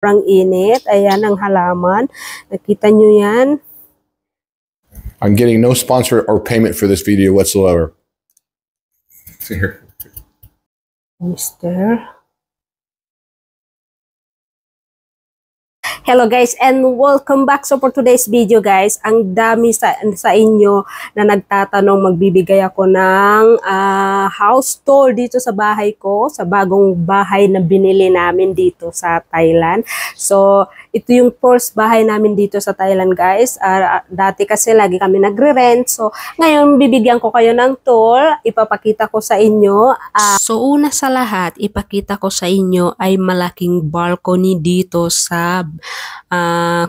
Sobrang init. Ayan ang halaman. Nakita nyo yan. I'm getting no sponsor or payment for this video whatsoever. Here. Mister. Hello guys and welcome back. So for today's video guys, ang dami sa inyo na nagtatanong, magbibigay ako ng house tour dito sa bahay ko, sa bagong bahay na binili namin dito sa Thailand. So ito yung first bahay namin dito sa Thailand guys. Dati kasi lagi kami nagre-rent. So ngayon bibigyan ko kayo ng tour, ipapakita ko sa inyo. So una sa lahat, ipakita ko sa inyo ay malaking balcony dito sa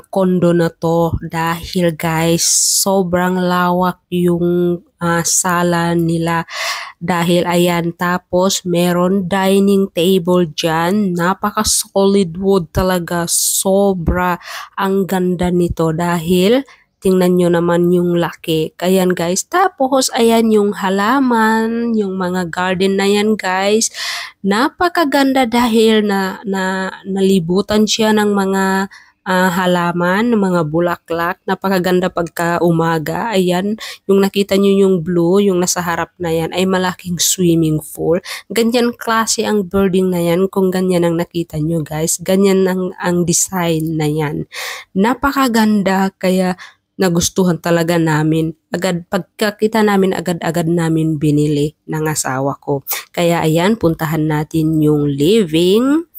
kondo na to, dahil guys sobrang lawak yung sala nila, dahil ayan, tapos meron dining table dyan, napaka solid wood talaga, sobra ang ganda nito, dahil tingnan nyo naman yung laki. Ayan guys, tapos ayan yung halaman, yung mga garden na yan guys, napakaganda dahil nalibutan siya ng mga halaman, mga bulaklak. Napakaganda pagka umaga. Ayan, yung nakita nyo yung blue, yung nasa harap na yan ay malaking swimming pool. Ganyan klase ang birding na yan, kung ganyan ang nakita nyo guys. Ganyan ang design na yan. Napakaganda, kaya nagustuhan talaga namin. Pagkakita namin, agad-agad namin binili ng asawa ko. Kaya ayan, puntahan natin yung living.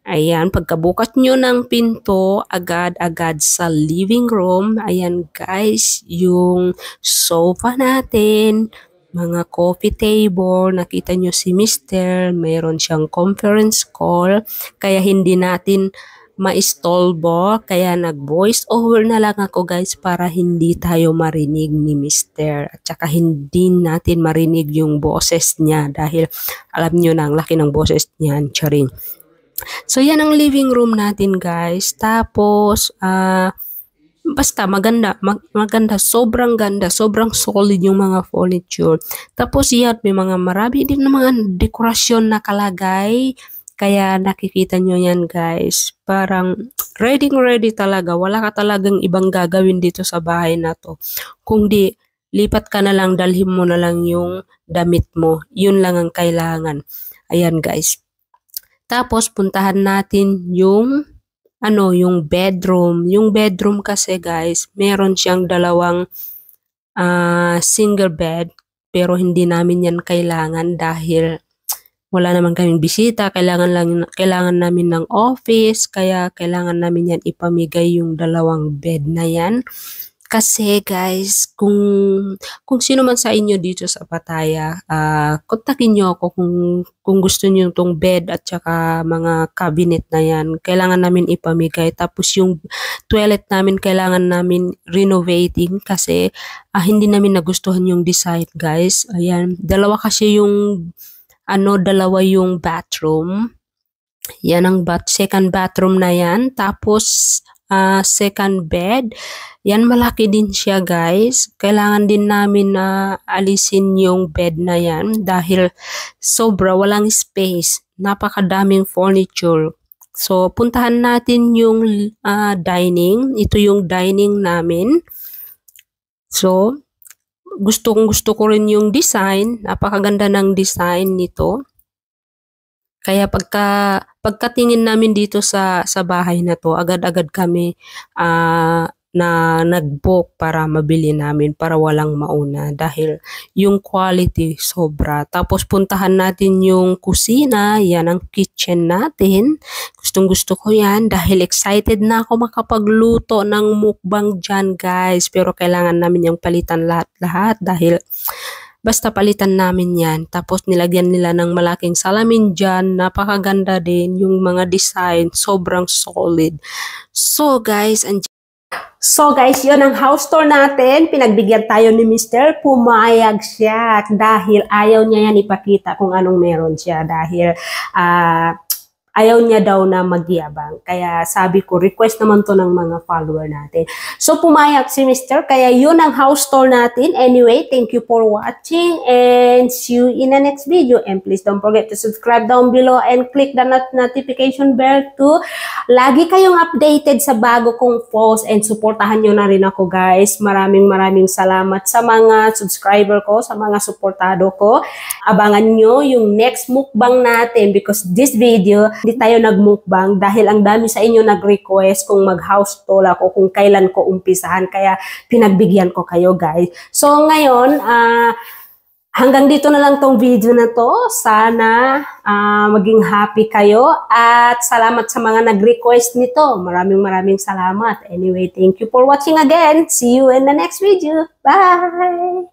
Ayan, pagkabukas nyo ng pinto, agad-agad sa living room. Ayan guys, yung sofa natin, mga coffee table, nakita nyo si Mr. Mayroon siyang conference call, kaya hindi natin ma-stolbo, kaya nag-voice over na lang ako guys para hindi tayo marinig ni Mr. At saka hindi natin marinig yung boses niya, dahil alam nyo na ang laki ng boses niyan, charing. So yan ang living room natin guys. Tapos basta maganda, sobrang ganda, sobrang solid yung mga furniture. Tapos yan, may mga marami din na mga dekorasyon na kalagay. Kaya nakikita nyo yan guys, parang ready talaga. Wala ka talagang ibang gagawin dito sa bahay na to. Kung di, lipat ka na lang, dalhin mo na lang yung damit mo. Yun lang ang kailangan. Ayan guys. Tapos puntahan natin yung yung bedroom. Yung bedroom kasi guys, meron siyang dalawang single bed, pero hindi namin yan kailangan dahil wala naman kaming bisita. Kailangan namin ng office, kaya kailangan namin yan ipamigay yung dalawang bed na yan. Kasi guys, kung sino man sa inyo dito sa Pattaya, kontakin nyo ako kung gusto nyo itong bed at saka mga cabinet na yan. Kailangan namin ipamigay. Tapos yung toilet namin, kailangan namin renovating kasi hindi namin nagustuhan yung design guys. Ayan, dalawa yung bathroom. Yan ang second bathroom na yan. Tapos second bed. Yan, malaki din siya guys. Kailangan din namin na alisin yung bed na yan dahil sobra walang space. Napakadaming furniture. So puntahan natin yung dining. Ito yung dining namin. So gusto ko rin yung design. Napakaganda ng design nito. Kaya pagkatingin namin dito sa bahay na to, agad-agad kami na nag-book para mabili namin, para walang mauna, dahil yung quality sobra. Tapos puntahan natin yung kusina, yan ang kitchen natin. Gustong-gusto ko yan dahil excited na ako makapagluto ng mukbang dyan guys. Pero kailangan namin yung palitan lahat dahil basta palitan namin yan. Tapos nilagyan nila ng malaking salamin dyan. Napakaganda din. Yung mga design, sobrang solid. So guys, yun ang house tour natin. Pinagbigyan tayo ni Mr. Pumayag siya dahil ayaw niya yan ipakita kung anong meron siya. Dahil ayaw niya daw na magyabang. Kaya sabi ko, request naman to ng mga follower natin. So pumayag si Mr. Kaya yun ang house tour natin. Anyway, thank you for watching and see you in the next video. And please don't forget to subscribe down below and click the notification bell to lagi kayong updated sa bago kong post, and supportahan nyo na rin ako guys. Maraming salamat sa mga subscriber ko, sa mga suportado ko. Abangan nyo yung next mukbang natin because this video, hindi tayo nagmukbang dahil ang dami sa inyo nag-request kung mag-house tour ako, kung kailan ko umpisahan. Kaya pinagbigyan ko kayo guys. So ngayon, hanggang dito na lang tong video na to. Sana maging happy kayo at salamat sa mga nag-request nito. Maraming salamat. Anyway, thank you for watching again. See you in the next video. Bye!